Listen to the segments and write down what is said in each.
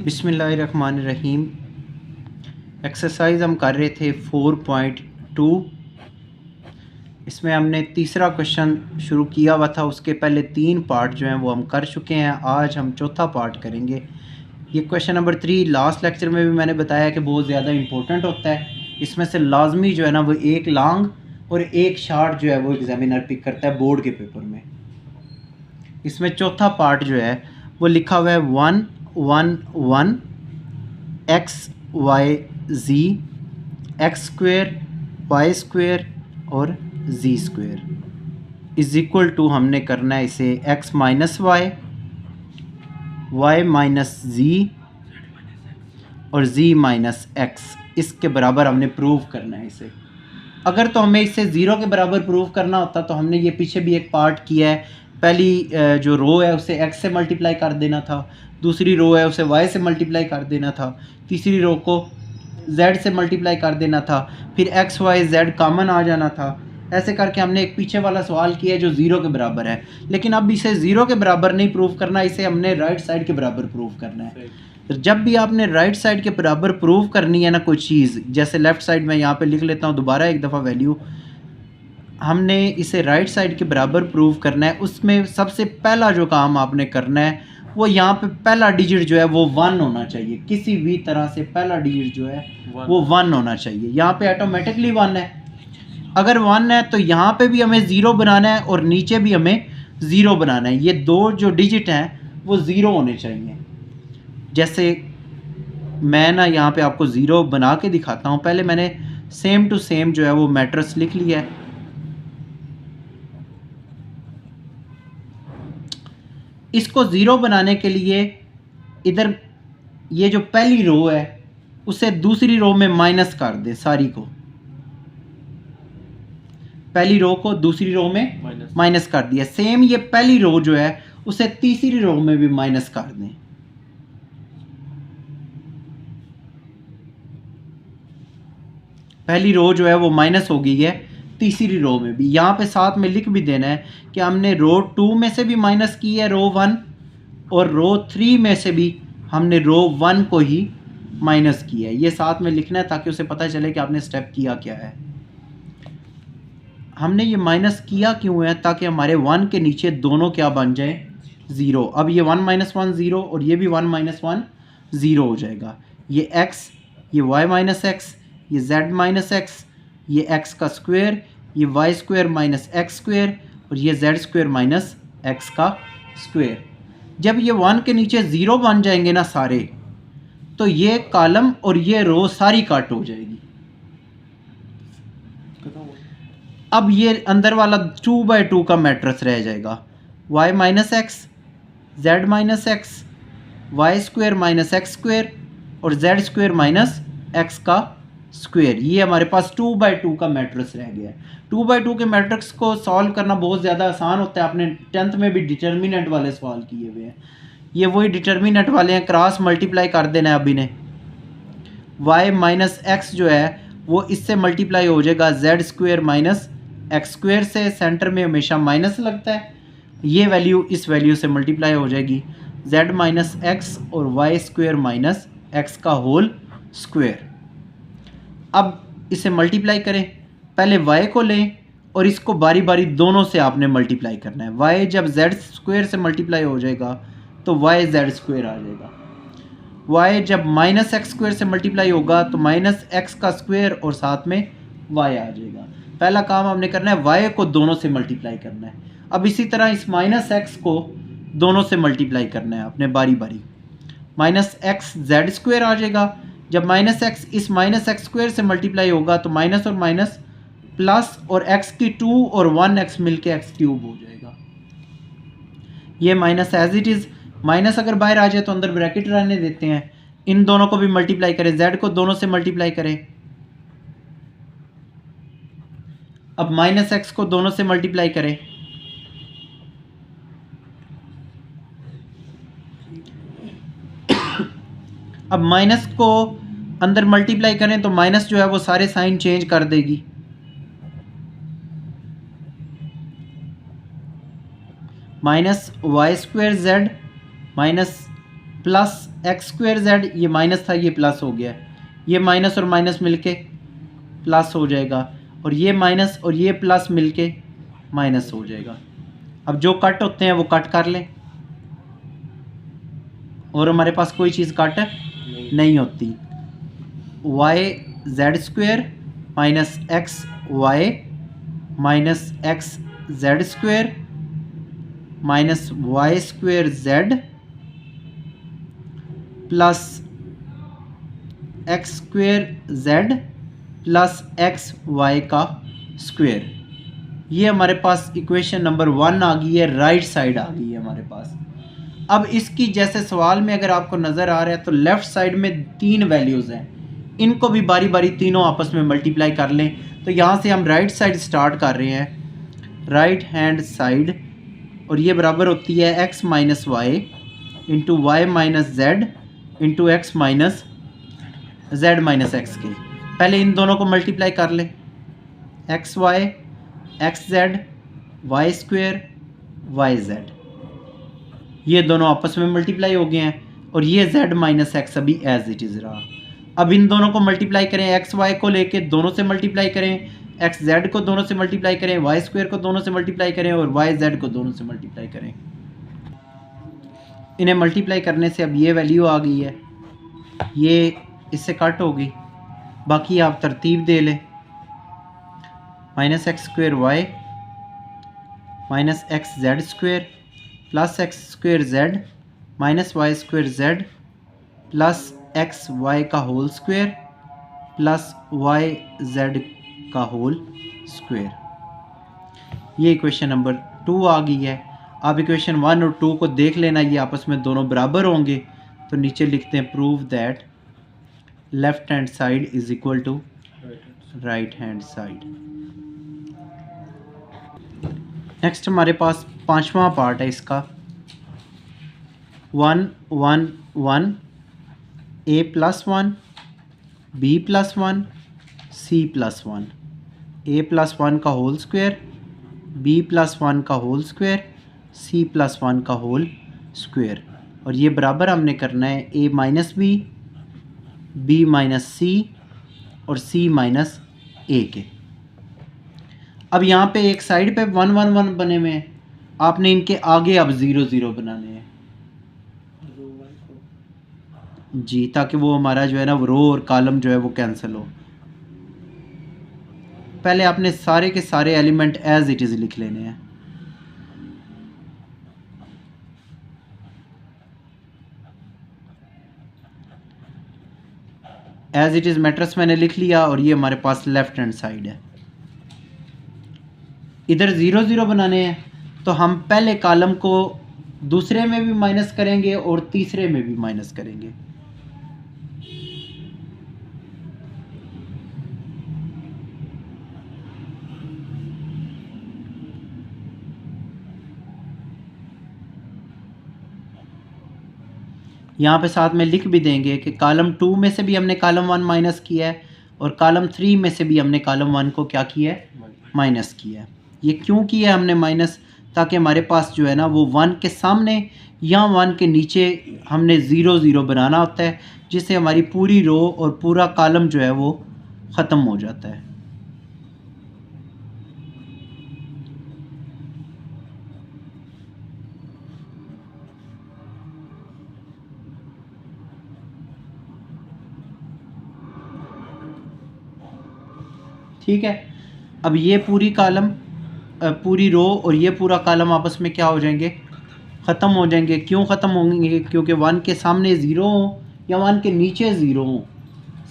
बिस्मिल्लाहिर्रहमानिर्रहीम। एक्सरसाइज हम कर रहे थे 4.2। इसमें हमने तीसरा क्वेश्चन शुरू किया हुआ था, उसके पहले 3 पार्ट जो हैं वो हम कर चुके हैं। आज हम चौथा पार्ट करेंगे। ये क्वेश्चन नंबर 3 लास्ट लेक्चर में भी मैंने बताया कि बहुत ज़्यादा इंपॉर्टेंट होता है। इसमें से लाजमी जो है ना वो एक लॉन्ग और एक शार्ट जो है वो एग्जामिनर पिक करता है बोर्ड के पेपर में। इसमें चौथा पार्ट जो है वो लिखा हुआ है 1 1 1 x y z x square y square और z square is equal to, हमने करना है इसे x minus y, y minus z और z माइनस x, इसके बराबर हमने प्रूव करना है इसे। अगर तो हमें इसे ज़ीरो के बराबर प्रूव करना होता तो हमने ये पीछे भी एक पार्ट किया है। पहली जो रो है उसे x से मल्टीप्लाई कर देना था, दूसरी रो है उसे y से मल्टीप्लाई कर देना था, तीसरी रो को z से मल्टीप्लाई कर देना था, फिर x y z कॉमन आ जाना था। ऐसे करके हमने एक पीछे वाला सवाल किया जो ज़ीरो के बराबर है। लेकिन अब इसे ज़ीरो के बराबर नहीं प्रूव करना, इसे हमने राइट साइड के बराबर प्रूव करना है। तो जब भी आपने राइट साइड के बराबर प्रूव करनी है ना कोई चीज़, जैसे लेफ़्ट साइड में यहाँ पे लिख लेता हूँ दोबारा एक दफ़ा वैल्यू, हमने इसे राइट साइड के बराबर प्रूव करना है। उसमें सबसे पहला जो काम आपने करना है वो यहाँ पे पहला डिजिट जो है वो 1 होना चाहिए। किसी भी तरह से पहला डिजिट जो है वो 1 होना चाहिए। यहाँ पे ऑटोमेटिकली 1 है। अगर 1 है तो यहाँ पे भी हमें ज़ीरो बनाना है और नीचे भी हमें ज़ीरो बनाना है। ये दो जो डिजिट हैं वो ज़ीरो होने चाहिए। जैसे मैं ना यहाँ पे आपको ज़ीरो बना के दिखाता हूँ। पहले मैंने सेम टू सेम जो है वो मैट्रिक्स लिख लिया है। इसको ज़ीरो बनाने के लिए इधर ये जो पहली रो है उसे दूसरी रो में माइनस कर दे सारी को। पहली रो को दूसरी रो में माइनस कर दिया। सेम ये पहली रो जो है उसे तीसरी रो में भी माइनस कर दें। पहली रो जो है वो माइनस हो गई है, तीसरी रो में भी। यहाँ पे साथ में लिख भी देना है कि हमने रो 2 में से भी माइनस की है रो 1, और रो 3 में से भी हमने रो 1 को ही माइनस किया है। ये साथ में लिखना है ताकि उसे पता चले कि आपने स्टेप किया क्या है। हमने ये माइनस किया क्यों है? ताकि हमारे 1 के नीचे दोनों क्या बन जाए? ज़ीरो। अब ये 1 माइनस 1 ज़ीरो और ये भी 1 माइनस 1 ज़ीरो हो जाएगा। ये x, ये y माइनस एक्स, ये z माइनस एक्स, ये x का स्क्वायर, ये y square minus x square और ये z स्क्वायर माइनस एक्स का स्क्वायर। जब ये 1 के नीचे ज़ीरो बन जाएंगे ना सारे, तो ये कॉलम और ये रो सारी कट हो जाएगी। अब ये अंदर वाला 2/2 का मैट्रिक्स रह जाएगा। y minus x, z minus x, y square minus x square और z स्क्वायर माइनस एक्स का स्क्वायर। ये हमारे पास 2/2 का मैट्रिक्स रह गया है। 2/2 के मैट्रिक्स को सॉल्व करना बहुत ज़्यादा आसान होता है। आपने 10th में भी डिटर्मिनेंट वाले सवाल किए हुए हैं। ये वही डिटर्मिनेंट वाले हैं, क्रॉस मल्टीप्लाई कर देना है अभी ने। y माइनस एक्स जो है वो इससे मल्टीप्लाई हो जाएगा z square minus x square से। सेंटर में हमेशा माइनस लगता है। ये वैल्यू इस वैल्यू से मल्टीप्लाई हो जाएगी, z माइनस एक्स और वाई स्क्वायर माइनस एक्स का होल स्क्वायर। अब इसे मल्टीप्लाई करें। पहले y को लें और इसको बारी बारी दोनों से आपने मल्टीप्लाई करना है। y जब z स्क्वायर से मल्टीप्लाई हो जाएगा तो y z स्क्वायर आ जाएगा। y जब माइनस एक्स स्क्वायर से मल्टीप्लाई होगा तो माइनस एक्स का स्क्वायर और साथ में y आ जाएगा। पहला काम हमने करना है y को दोनों से मल्टीप्लाई करना है। अब इसी तरह इस माइनस एक्स को दोनों से मल्टीप्लाई करना है आपने बारी बारी। माइनस एक्स जेड स्क्वायर आ जाएगा। जब माइनस एक्स इस माइनस एक्स स्क्वायर से मल्टीप्लाई होगा तो माइनस और माइनस प्लस और x की 2 और 1x मिलके x क्यूब हो जाएगा। ये minus as it is. Minus अगर बाहर आ जाए तो अंदर ब्रैकेट रहने देते हैं। इन दोनों को भी मल्टीप्लाई करें, z को दोनों से मल्टीप्लाई करें। अब माइनस एक्स को दोनों से मल्टीप्लाई करें। अब माइनस को अंदर मल्टीप्लाई करें तो माइनस जो है वो सारे साइन चेंज कर देगी। Minus y square z minus plus x square z, ये माइनस था ये प्लस हो गया, ये माइनस और माइनस मिलके प्लस हो जाएगा, और ये माइनस और ये प्लस मिलके माइनस हो जाएगा। अब जो कट होते हैं वो कट कर लें, और हमारे पास कोई चीज़ कट नहीं होती। Y z square minus x y minus x z square minus y square z plus x square z plus x y का स्क्वायर। ये हमारे पास इक्वेशन नंबर 1 आ गई है, राइट साइड आ गई है हमारे पास। अब इसकी जैसे सवाल में अगर आपको नज़र आ रहा है तो लेफ़्ट साइड में 3 वैल्यूज़ हैं, इनको भी बारी बारी तीनों आपस में मल्टीप्लाई कर लें। तो यहाँ से हम राइट साइड स्टार्ट कर रहे हैं, राइट हैंड साइड, और ये बराबर होती है x minus y into y minus z into x minus z minus x के। पहले इन दोनों को मल्टीप्लाई कर लें, x y x z y square y z, ये दोनों आपस में मल्टीप्लाई हो गए हैं, और ये z माइनस एक्स अभी एज इट इज़ रहा। अब इन दोनों को मल्टीप्लाई करें, एक्स वाई को लेके दोनों से मल्टीप्लाई करें, एक्स जेड को दोनों से मल्टीप्लाई करें, वाई स्क्वायर को दोनों से मल्टीप्लाई करें, और वाई जेड को दोनों से मल्टीप्लाई करें। इन्हें मल्टीप्लाई करने से अब ये वैल्यू आ गई है, ये इससे कट हो गई, बाकी आप तरतीब दे लें, minus x square y minus x z square plus x square z minus y square z plus x y का whole square plus y z का होल स्क्वायर। ये इक्वेशन नंबर 2 आ गई है। आप इक्वेशन 1 और 2 को देख लेना, ये आपस में दोनों बराबर होंगे, तो नीचे लिखते हैं prove that left hand side is equal to right hand side. Next हमारे पास 5वां पार्ट है इसका, 1 1 1 a plus 1 b plus 1 c plus 1, a plus 1 का होल स्क्वायर b प्लस 1 का होल स्क्वायर c प्लस 1 का होल स्क्वायर, और ये बराबर हमने करना है a minus b minus c और c माइनस a के। अब यहाँ पे एक साइड पे 1 1 1 बने हुए हैं, आपने इनके आगे अब 0 0 बनाने हैं जी, ताकि वो हमारा जो है ना रो और कॉलम जो है वो कैंसिल हो। पहले आपने सारे के सारे एलिमेंट एज इट इज़ लिख लेने हैं। एज इट इज़ मैट्रिक्स मैंने लिख लिया, और ये हमारे पास लेफ्ट हैंड साइड है। इधर 0 0 बनाने हैं, तो हम पहले कॉलम को दूसरे में भी माइनस करेंगे और तीसरे में भी माइनस करेंगे। यहाँ पे साथ में लिख भी देंगे कि कॉलम 2 में से भी हमने कॉलम 1 माइनस किया है, और कॉलम 3 में से भी हमने कॉलम 1 को क्या किया है, माइनस किया है। ये क्यों किया है हमने माइनस, ताकि हमारे पास जो है ना वो 1 के सामने या 1 के नीचे हमने 0 0 बनाना होता है, जिससे हमारी पूरी रो और पूरा कॉलम जो है वो ख़त्म हो जाता है। ठीक है, अब ये पूरी कॉलम पूरी रो और ये पूरा कॉलम आपस में क्या हो जाएंगे, ख़त्म हो जाएंगे। क्यों ख़त्म होंगे, क्योंकि 1 के सामने 0 हो या 1 के नीचे 0 हो,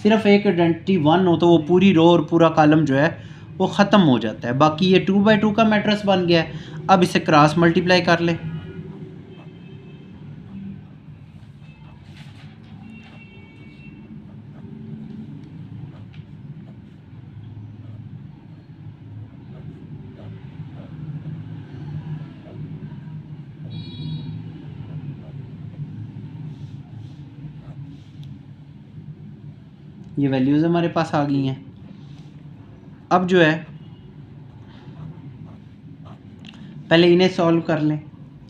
सिर्फ एक आइडेंटिटी 1 हो, तो वो पूरी रो और पूरा कॉलम जो है वो ख़त्म हो जाता है। बाकी ये 2 बाई 2 का मैट्रिक्स बन गया है। अब इसे क्रॉस मल्टीप्लाई कर लें, ये वैल्यूज़ हमारे पास आ गई हैं। अब जो है पहले इन्हें सॉल्व कर लें।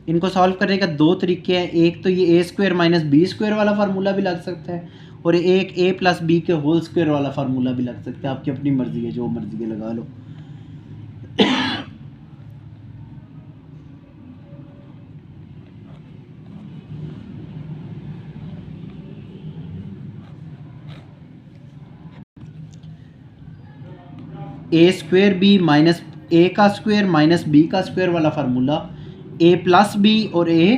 इनको सॉल्व करने का दो तरीके हैं, एक तो ये a² माइनस b² वाला फार्मूला भी लग सकता है और एक a प्लस b के होल स्क्वायर वाला फार्मूला भी लग सकता है। आपकी अपनी मर्जी है, जो मर्जी है लगा लो। a² माइनस a का स्क्वायर माइनस b का स्क्वायर वाला फार्मूला a प्लस b और a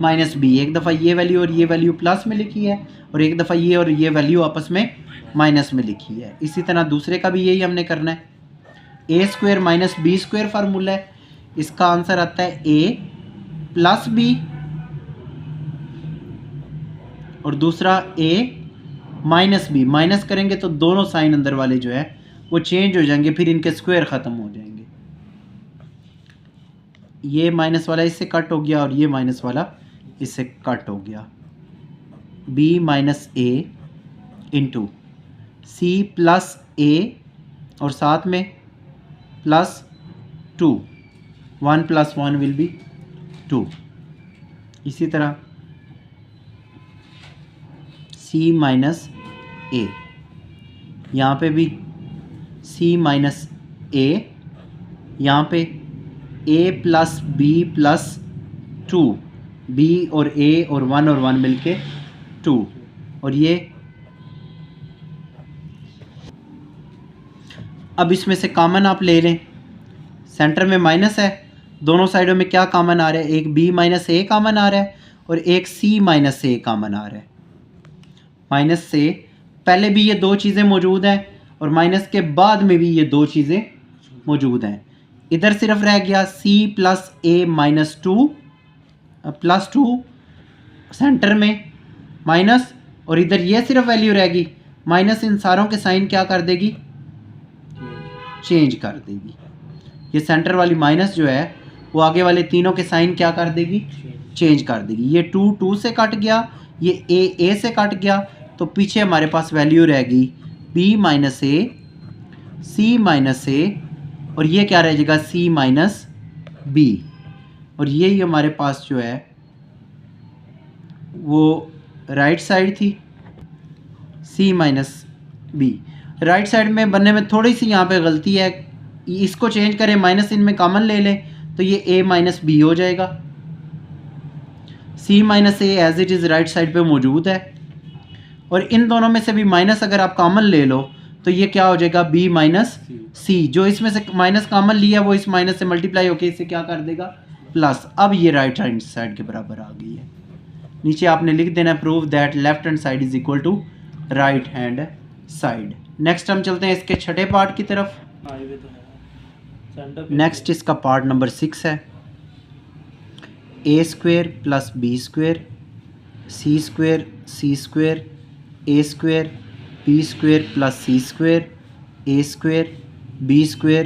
माइनस b, एक दफ़ा ये वैल्यू और ये वैल्यू प्लस में लिखी है और एक दफ़ा ये और ये वैल्यू आपस में माइनस में लिखी है। इसी तरह दूसरे का भी यही हमने करना है। a² माइनस b² फार्मूला है, इसका आंसर आता है a प्लस b और दूसरा a माइनस b। माइनस करेंगे तो दोनों साइन अंदर वाले जो है वो चेंज हो जाएंगे, फिर इनके स्क्वायर ख़त्म हो जाएंगे। ये माइनस वाला इससे कट हो गया और ये माइनस वाला इससे कट हो गया। b minus a into c plus a और साथ में प्लस 2, 1 प्लस 1 विल बी 2। इसी तरह c माइनस a, यहाँ पे भी c माइनस a, यहाँ पे a plus b plus 2, b और a और 1 मिलके 2, और ये अब इसमें से कॉमन आप ले लें। सेंटर में माइनस है, दोनों साइडों में क्या कॉमन आ रहा है, एक b माइनस a कॉमन आ रहा है और एक c माइनस a कॉमन आ रहा है। माइनस से पहले भी ये दो चीज़ें मौजूद हैं और माइनस के बाद में भी ये दो चीज़ें मौजूद हैं। इधर सिर्फ रह गया c plus a minus 2 plus 2 centre में माइनस, और इधर ये सिर्फ वैल्यू रहेगी माइनस। इन सारों के साइन क्या कर देगी, चेंज कर देगी। ये सेंटर वाली माइनस जो है वो आगे वाले तीनों के साइन क्या कर देगी, चेंज कर देगी। ये 2 2 से कट गया, ये a से कट गया, तो पीछे हमारे पास वैल्यू रहेगी b minus a, c minus a और ये क्या रह जाएगा c माइनस b। और यही हमारे पास जो है वो राइट साइड थी c minus b। Right side में बनने में थोड़ी सी यहाँ पे गलती है, इसको चेंज करें, माइनस इनमें कॉमन ले लें तो ये a माइनस b हो जाएगा। c minus a as it is right side पे मौजूद है और इन दोनों में से भी माइनस अगर आप कॉमन ले लो तो ये क्या हो जाएगा b माइनस c। जो इसमें से माइनस कॉमन लिया वो इस माइनस से मल्टीप्लाई होकर इसे क्या कर देगा, प्लस। अब ये राइट हैंड साइड के बराबर आ गई है। नीचे आपने लिख देना prove that left hand side is equal to right hand side. Next हम चलते हैं इसके छठे पार्ट की तरफ। नेक्स्ट इसका पार्ट नंबर 6 है। a² plus b² c² c² a² b² plus c² a² b²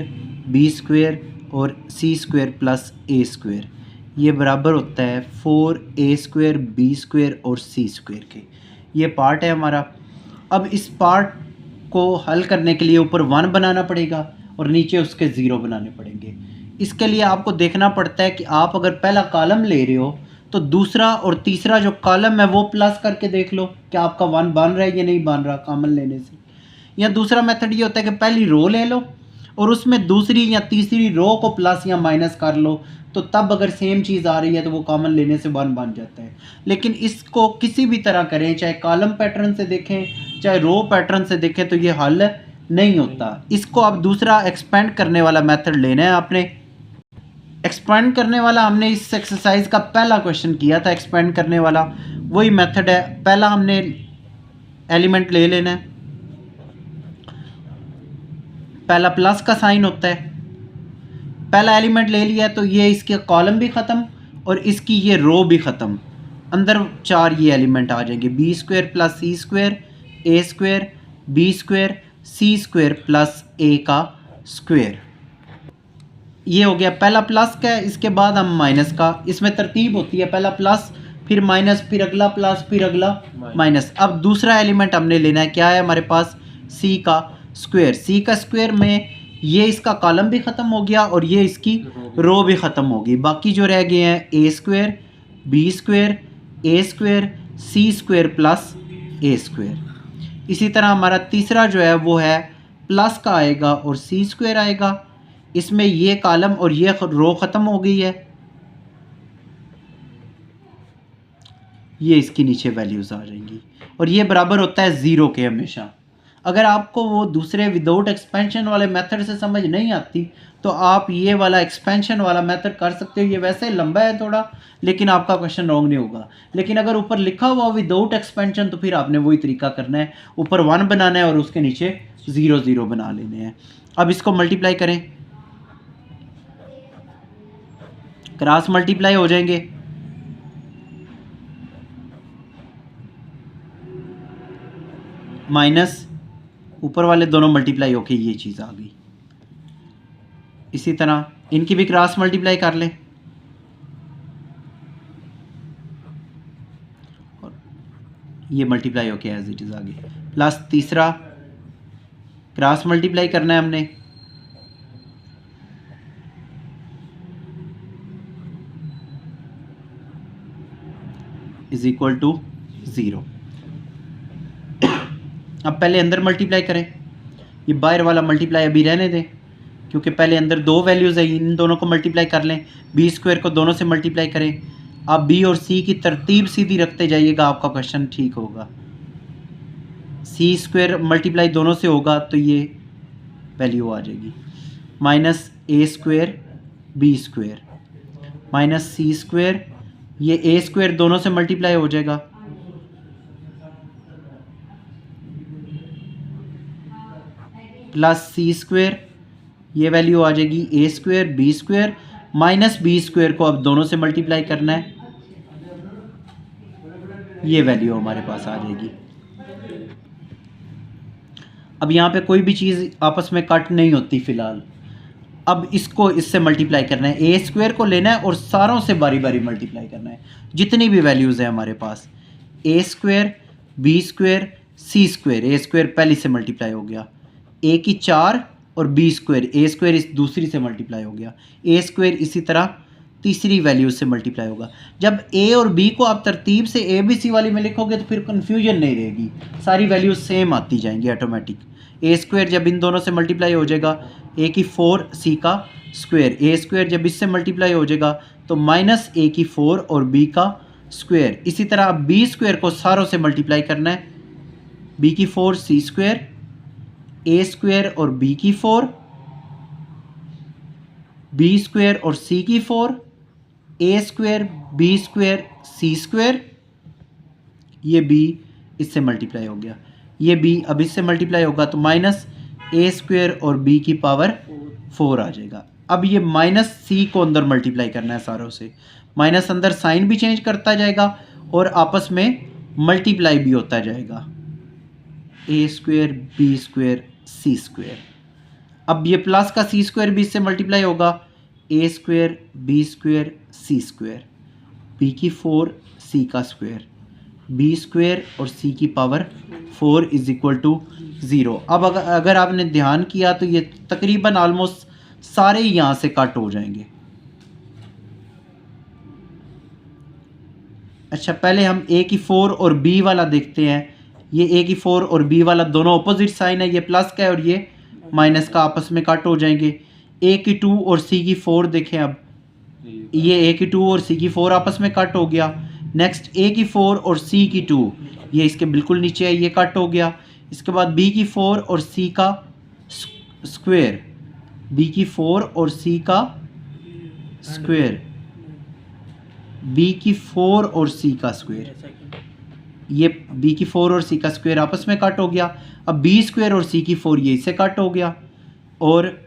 b² और c² प्लस a², ये बराबर होता है 4a² b² और c² के। ये पार्ट है हमारा। अब इस पार्ट को हल करने के लिए ऊपर 1 बनाना पड़ेगा और नीचे उसके 0 बनाने पड़ेंगे। इसके लिए आपको देखना पड़ता है कि आप अगर पहला कॉलम ले रहे हो तो दूसरा और तीसरा जो कॉलम है वो प्लस करके देख लो कि आपका 1 बन रहा है या नहीं बन रहा कॉमन लेने से। या दूसरा मेथड ये होता है कि पहली रो ले लो और उसमें दूसरी या तीसरी रो को प्लस या माइनस कर लो, तो तब अगर सेम चीज़ आ रही है तो वो कॉमन लेने से 1 बन जाता है। लेकिन इसको किसी भी तरह करें, चाहे कॉलम पैटर्न से देखें चाहे रो पैटर्न से देखें, तो ये हल नहीं होता। इसको अब दूसरा एक्सपेंड करने वाला मेथड लेना है आपने। एक्सपेंड करने वाला हमने इस एक्सरसाइज का पहला क्वेश्चन किया था। एक्सपेंड करने वाला वही मेथड है। पहला हमने एलिमेंट ले लेना है, पहला प्लस का साइन होता है। पहला एलिमेंट ले लिया तो ये इसके कॉलम भी ख़त्म और इसकी ये रो भी ख़त्म। अंदर 4 ये एलिमेंट आ जाएंगे, b² plus c² a² b² c² plus a का स्क्वायर। ये हो गया पहला प्लस का। इसके बाद हम माइनस का, इसमें तरतीब होती है पहला प्लस फिर माइनस फिर अगला प्लस फिर अगला माइनस। अब दूसरा एलिमेंट हमने लेना है, क्या है हमारे पास c का स्क्वायर। c का स्क्वायर में ये इसका कॉलम भी ख़त्म हो गया और ये इसकी रो भी ख़त्म हो गई। बाकी जो रह गए हैं ए स्क्वायर, बी स्क्वायर, ए स्क्वायर, सी स्क्वायर प्लस ए स्क्वायर। इसी तरह हमारा तीसरा जो है वो है प्लस का आएगा और सी स्क्वायर आएगा। इसमें ये कॉलम और ये रो ख़त्म हो गई है, ये इसकी नीचे वैल्यूज़ आ जाएंगी और ये बराबर होता है ज़ीरो के हमेशा। अगर आपको वो दूसरे विदाउट एक्सपेंशन वाले मेथड से समझ नहीं आती तो आप ये वाला एक्सपेंशन वाला मेथड कर सकते हो। ये वैसे लंबा है थोड़ा, लेकिन आपका क्वेश्चन रॉन्ग नहीं होगा। लेकिन अगर ऊपर लिखा हुआ विदाउट एक्सपेंशन तो फिर आपने वही तरीका करना है, ऊपर 1 बनाना है और उसके नीचे 0 0 बना लेने हैं। अब इसको मल्टीप्लाई करें, क्रॉस मल्टीप्लाई हो जाएंगे। माइनस ऊपर वाले दोनों मल्टीप्लाई होके ये चीज़ आ गई। इसी तरह इनकी भी क्रॉस मल्टीप्लाई कर लें और ये मल्टीप्लाई होके एज इट इज़ आ गई। प्लस तीसरा क्रॉस मल्टीप्लाई करना है हमने, इज इक्वल टू 0। अब पहले अंदर मल्टीप्लाई करें, ये बाहर वाला मल्टीप्लाई अभी रहने दें क्योंकि पहले अंदर दो वैल्यूज़ है, इन दोनों को मल्टीप्लाई कर लें। बी स्क्वायर को दोनों से मल्टीप्लाई करें। आप बी और सी की तरतीब सीधी रखते जाइएगा, आपका क्वेश्चन ठीक होगा। सी स्क्वायर मल्टीप्लाई दोनों से होगा तो ये वैल्यू आ जाएगी, minus a square b square minus c square, ये ए स्क्वायर दोनों से मल्टीप्लाई हो जाएगा, प्लस सी स्क्वायर, ये वैल्यू आ जाएगी a square b square minus b square को अब दोनों से मल्टीप्लाई करना है, ये वैल्यू हमारे पास आ जाएगी। अब यहाँ पे कोई भी चीज़ आपस में कट नहीं होती फ़िलहाल। अब इसको इससे मल्टीप्लाई करना है, ए स्क्वायर को लेना है और सारों से बारी बारी मल्टीप्लाई करना है जितनी भी वैल्यूज़ है हमारे पास। ए स्क्वायर बी स्क्वायर सी स्क्वायर, ए स्क्वायर पहली से मल्टीप्लाई हो गया, ए की 4 और बी स्क्वायर, ए स्क्वायर इस दूसरी से मल्टीप्लाई हो गया, ए स्क्वायर इसी तरह तीसरी वैल्यू से मल्टीप्लाई होगा। जब ए और बी को आप तरतीब से ए बी सी वाली में लिखोगे तो फिर कन्फ्यूजन नहीं रहेगी, सारी वैल्यूज सेम आती जाएंगी ऑटोमेटिक। ए स्क्वायर जब इन दोनों से मल्टीप्लाई हो जाएगा, ए की 4 सी का स्क्वायर, ए स्क्वायर जब इससे मल्टीप्लाई हो जाएगा तो माइनस ए की 4 और बी का स्क्वायर। इसी तरह अब बी स्क्वायर को सारों से मल्टीप्लाई करना है, बी की 4 सी स्क्वायर, ए स्क्वायर और बी की 4, बी स्क्वायर और सी की 4, ए स्क्वायर बी स्क्वायर सी स्क्वायर, ये बी इससे मल्टीप्लाई हो गया, ये बी अब इससे मल्टीप्लाई होगा तो माइनस ए स्क्वायर और बी की पावर 4 आ जाएगा। अब ये माइनस सी को अंदर मल्टीप्लाई करना है सारों से, माइनस अंदर साइन भी चेंज करता जाएगा और आपस में मल्टीप्लाई भी होता जाएगा, ए स्क्वायर बी स्क्वायर सी स्क्वायर। अब ये प्लस का सी स्क्वायर भी इससे मल्टीप्लाई होगा, ए स्क्वायर बी स्क्वायर सी स्क्वायर, बी की 4 सी का स्क्वायर, बी स्क्वायर और सी की पावर 4 इज इक्वल टू 0। अब अगर आपने ध्यान किया तो ये तकरीबन ऑलमोस्ट सारे यहाँ से कट हो जाएंगे। अच्छा, पहले हम ए की 4 और बी वाला देखते हैं। ये ए की 4 और बी वाला दोनों अपोजिट साइन है, ये प्लस का है और ये माइनस का, आपस में कट हो जाएंगे। ए की 2 और सी की 4 देखें, अब ये ए की 2 और सी की 4 आपस में कट हो गया। नेक्स्ट ए की 4 और सी की 2, ये इसके बिल्कुल नीचे है, ये कट हो गया। इसके बाद बी की 4 और सी का स्क्वायर, बी की 4 और सी का स्क्वायर, बी की 4 और सी का स्क्वायर, ये बी की 4 और सी का स्क्वायर आपस में कट हो गया। अब बी स्क्वायर और सी की 4 ये इससे कट हो गया और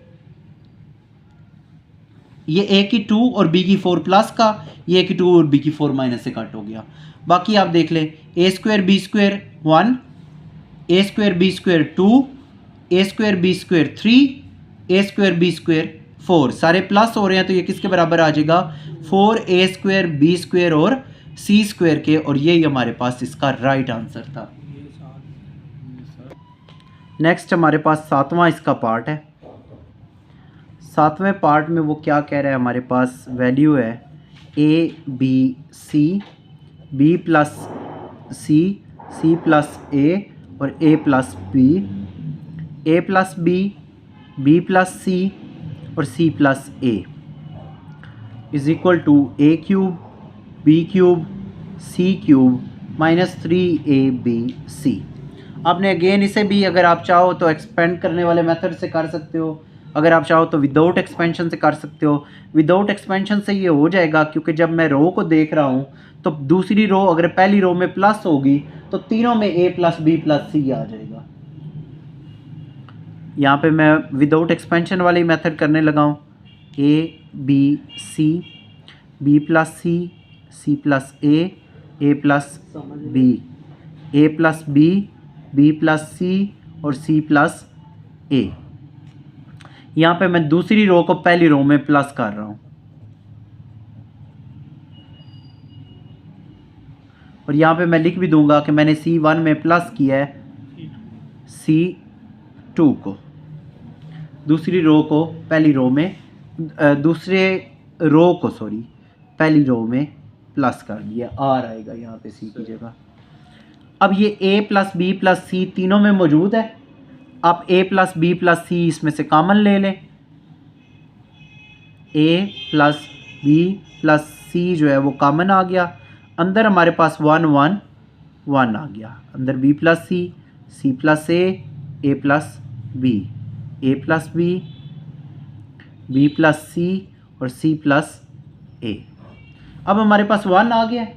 ये ए की 2 और बी की 4 प्लस का, ये ए की 2 और बी की 4 माइनस से कट हो गया। बाकी आप देख लें, ए स्क्वायर बी स्क्वायर 1, ए स्क्वायर बी स्क्वायर 2, ए स्क्वायर बी स्क्वायर 3, ए स्क्वायर बी स्क्वायर 4, सारे प्लस हो रहे हैं तो ये किसके बराबर आ जाएगा, 4 ए स्क्वायर बी स्क्वायर और सी स्क्वायर के, और यही हमारे पास इसका राइट आंसर था। नेक्स्ट हमारे पास 7वां इसका पार्ट है। 7वें पार्ट में वो क्या कह रहा है, हमारे पास वैल्यू है a b c, b plus c, c plus a और a plus b, a plus b plus c और c plus a is equal to a cube b cube c cube minus 3ab। आपने again इसे भी अगर आप चाहो तो expand करने वाले मेथड से कर सकते हो, अगर आप चाहो तो विदाउट एक्सपेंशन से कर सकते हो। विदाउट एक्सपेंशन से ये हो जाएगा क्योंकि जब मैं रो को देख रहा हूँ तो दूसरी रो अगर पहली रो में प्लस होगी तो तीनों में ए प्लस बी प्लस सी आ जाएगा। यहाँ पे मैं विदाउट एक्सपेंशन वाली मेथड करने लगा हूँ, a b c, b plus c, c plus a plus b, a plus b plus c और सी प्लस ए। यहाँ पे मैं दूसरी रो को पहली रो में प्लस कर रहा हूँ और यहाँ पे मैं लिख भी दूंगा कि मैंने C1 में प्लस किया है C2 को, दूसरी रो को पहली रो में पहली रो में प्लस कर दिया, आर आएगा यहाँ पे सी की जगह। अब ये ए प्लस बी प्लस सी तीनों में मौजूद है, आप ए प्लस बी प्लस सी इसमें से कॉमन ले लें, ए प्लस बी प्लस सी जो है वो कॉमन आ गया, अंदर हमारे पास 1 1 1 आ गया, अंदर B plus C plus a plus b, a plus b plus c और सी प्लस ए। अब हमारे पास 1 आ गया,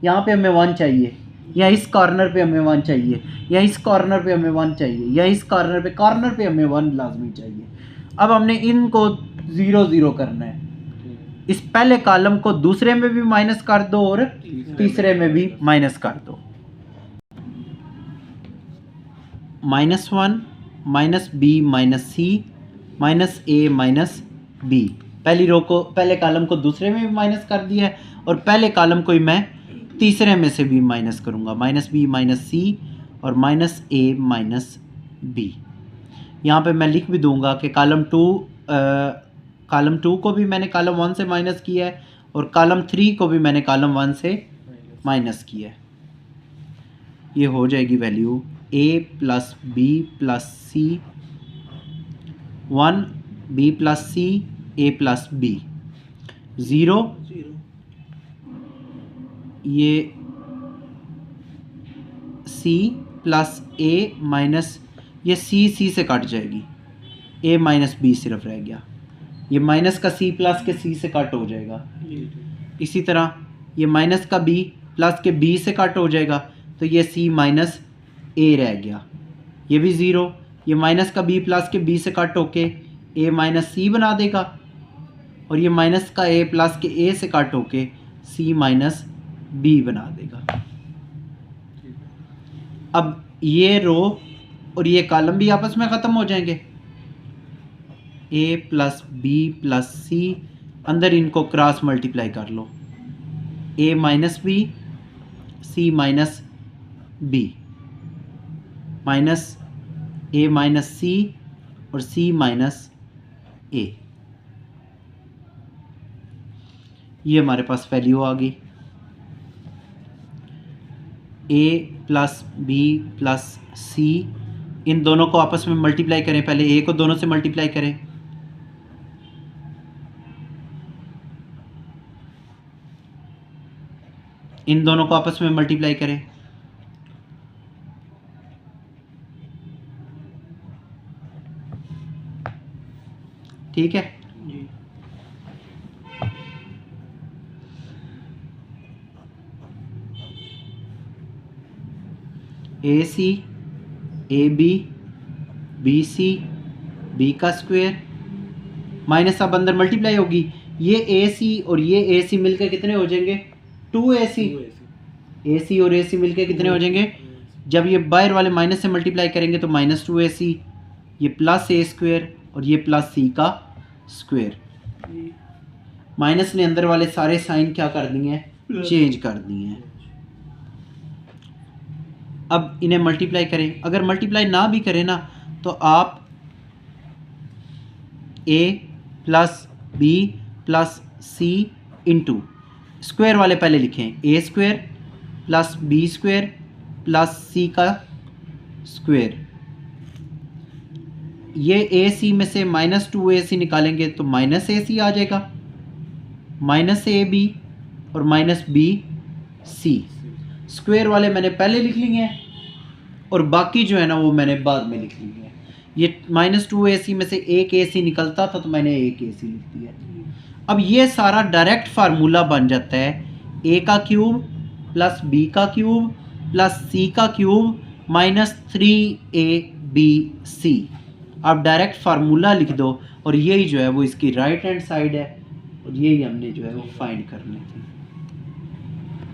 यहाँ पे हमें 1 चाहिए, या इस कॉर्नर पे हमें 1 चाहिए, या इस कॉर्नर पे हमें 1 चाहिए, या इस कॉर्नर पे हमें 1 लाजमी चाहिए। अब हमने इनको 0 0 करना है, इस पहले कॉलम को दूसरे में भी माइनस कर दो और तीसरे में भी माइनस कर दो। -1 minus b minus C minus a minus B, पहली रो को पहले कॉलम को दूसरे में भी माइनस कर दिया है और पहले कॉलम को ही मैं तीसरे में से भी माइनस करूँगा, माइनस बी माइनस सी और माइनस ए माइनस बी। यहाँ पे मैं लिख भी दूंगा कि कॉलम टू को भी मैंने कॉलम 1 से माइनस किया है और कॉलम 3 को भी मैंने कॉलम 1 से माइनस किया है। ये हो जाएगी वैल्यू ए प्लस बी प्लस सी 1, बी प्लस सी ए प्लस बी 0, ये सी प्लस ए माइनस, ये सी से कट जाएगी, ए माइनस बी सिर्फ रह गया, ये माइनस का सी प्लस के सी से कट हो जाएगा। इसी तरह ये माइनस का बी प्लस के बी से कट हो जाएगा, तो ये सी माइनस ए रह गया, ये भी 0, ये माइनस का बी प्लस के बी से कट होके ए माइनस सी बना देगा और ये माइनस का ए प्लस के ए से कट होके सी माइनस बी बना देगा। अब ये रो और ये कॉलम भी आपस में ख़त्म हो जाएंगे, a plus b plus c, अंदर इनको क्रॉस मल्टीप्लाई कर लो, a minus b c minus b minus a minus c और सी माइनस ए। ये हमारे पास वैल्यू आ गई, ए प्लस बी प्लस सी, इन दोनों को आपस में मल्टीप्लाई करें, पहले ए को दोनों से मल्टीप्लाई करें, इन दोनों को आपस में मल्टीप्लाई करें, ठीक है। ए सी ए बी सी बी का स्क्वायर माइनस, अब अंदर मल्टीप्लाई होगी, ये ए सी और ये ए सी मिलकर कितने हो जाएंगे 2ac, ए सी और ए सी मिलकर कितने हो जाएंगे, जब ये बाहर वाले माइनस से मल्टीप्लाई करेंगे तो -2ac, ये प्लस ए स्क्वायर और ये प्लस सी का स्क्वायर, माइनस ने अंदर वाले सारे साइन क्या कर दिए हैं, चेंज कर दिए हैं। अब इन्हें मल्टीप्लाई करें, अगर मल्टीप्लाई ना भी करें ना तो आप a plus b plus c into square वाले पहले लिखें, a square plus b square plus c का स्क्वायर। ये ए सी में से -2ac निकालेंगे तो -ac आ जाएगा, -ab और -bc। स्क्वायर वाले मैंने पहले लिख लिए हैं और बाकी जो है ना वो मैंने बाद में लिख लिए हैं। ये -2ac में से एक ac निकलता था तो मैंने एक ac लिख दिया। अब ये सारा डायरेक्ट फार्मूला बन जाता है a का क्यूब प्लस b का क्यूब प्लस c का क्यूब -3abc। आप डायरेक्ट फार्मूला लिख दो और यही जो है वो इसकी राइट हैंड साइड है और यही हमने जो है वो फाइंड करनी थी।